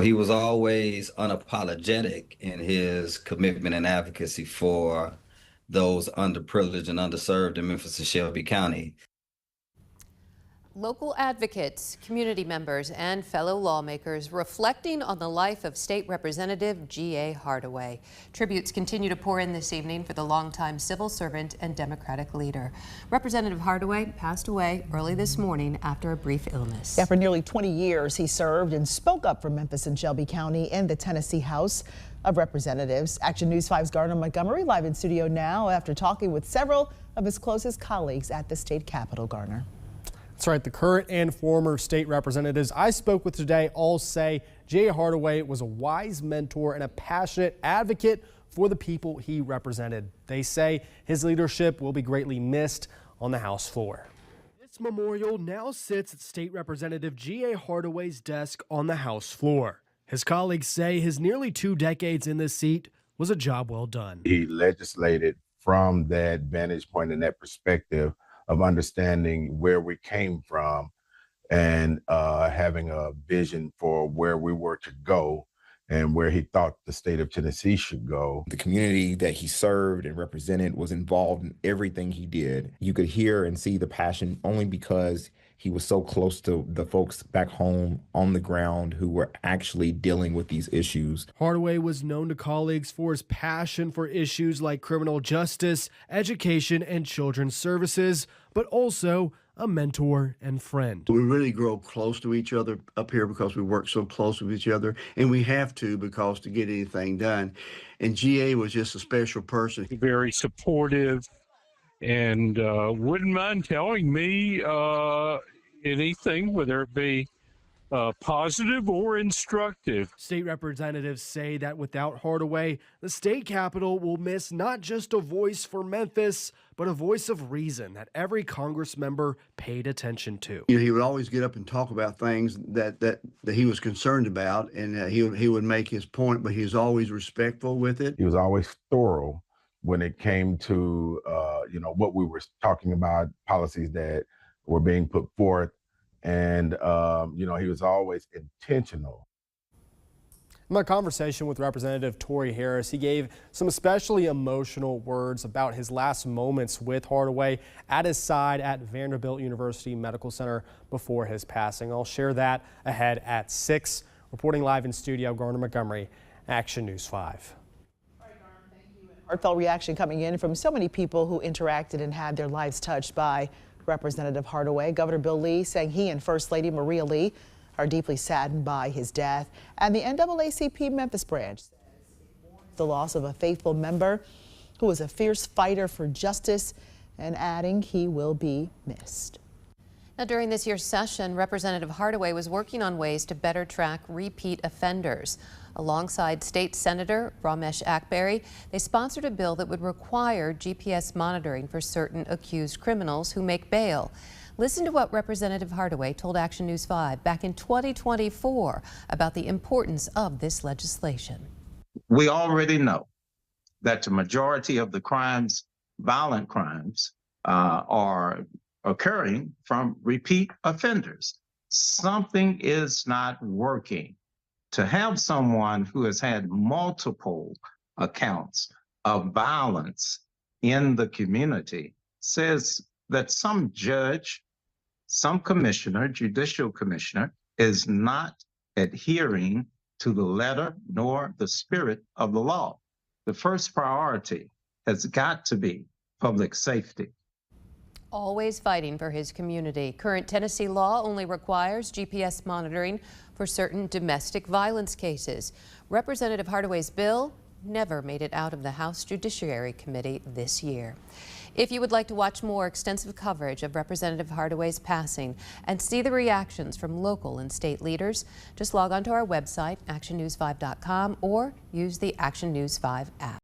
He was always unapologetic in his commitment and advocacy for those underprivileged and underserved in Memphis and Shelby County. Local advocates, community members, and fellow lawmakers reflecting on the life of State Representative G.A. Hardaway. Tributes continue to pour in this evening for the longtime civil servant and Democratic leader. Representative Hardaway passed away early this morning after a brief illness. Yeah, for nearly 20 years, he served and spoke up for Memphis and Shelby County in the Tennessee House of Representatives. Action News 5's Garner Montgomery live in studio now after talking with several of his closest colleagues at the state capitol. Garner. That's right. The current and former state representatives I spoke with today all say G.A. Hardaway was a wise mentor and a passionate advocate for the people he represented. They say his leadership will be greatly missed on the House floor. This memorial now sits at State Representative G.A. Hardaway's desk on the House floor. His colleagues say his nearly 2 decades in this seat was a job well done. He legislated from that vantage point and that perspective of understanding where we came from and having a vision for where we were to go and where he thought the state of Tennessee should go. The community that he served and represented was involved in everything he did. You could hear and see the passion only because he was so close to the folks back home on the ground who were actually dealing with these issues. Hardaway was known to colleagues for his passion for issues like criminal justice, education, and children's services, but also a mentor and friend. We really grow close to each other up here because we work so close with each other, and we have to because to get anything done. And GA was just a special person. Very supportive and wouldn't mind telling me anything, whether it be positive or instructive. State representatives say that without Hardaway, the state capitol will miss not just a voice for Memphis, but a voice of reason that every Congress member paid attention to. You know, he would always get up and talk about things that he was concerned about, and he would make his point, but he was always respectful with it. He was always thorough when it came to what we were talking about, policies that were being put forth. And, he was always intentional. In my conversation with Representative Tory Harris, he gave some especially emotional words about his last moments with Hardaway at his side at Vanderbilt University Medical Center before his passing. I'll share that ahead at 6. Reporting live in studio, Garner Montgomery, Action News 5. Heartfelt reaction coming in from so many people who interacted and had their lives touched by Representative Hardaway. Governor Bill Lee saying he and First Lady Maria Lee are deeply saddened by his death. And the NAACP Memphis branch says it mourns the loss of a faithful member who was a fierce fighter for justice, and adding he will be missed. Now, during this year's session, Representative Hardaway was working on ways to better track repeat offenders. Alongside State Senator Ramesh Akbari, they sponsored a bill that would require GPS monitoring for certain accused criminals who make bail. Listen to what Representative Hardaway told Action News 5 back in 2024 about the importance of this legislation. We already know that the majority of the crimes, violent crimes, are occurring from repeat offenders. Something is not working. To have someone who has had multiple accounts of violence in the community says that some judge, some commissioner, judicial commissioner, is not adhering to the letter nor the spirit of the law. The first priority has got to be public safety. Always fighting for his community. Current Tennessee law only requires GPS monitoring for certain domestic violence cases. Representative Hardaway's bill never made it out of the House Judiciary Committee this year. If you would like to watch more extensive coverage of Representative Hardaway's passing and see the reactions from local and state leaders, just log on to our website, actionnews5.com, or use the Action News 5 app.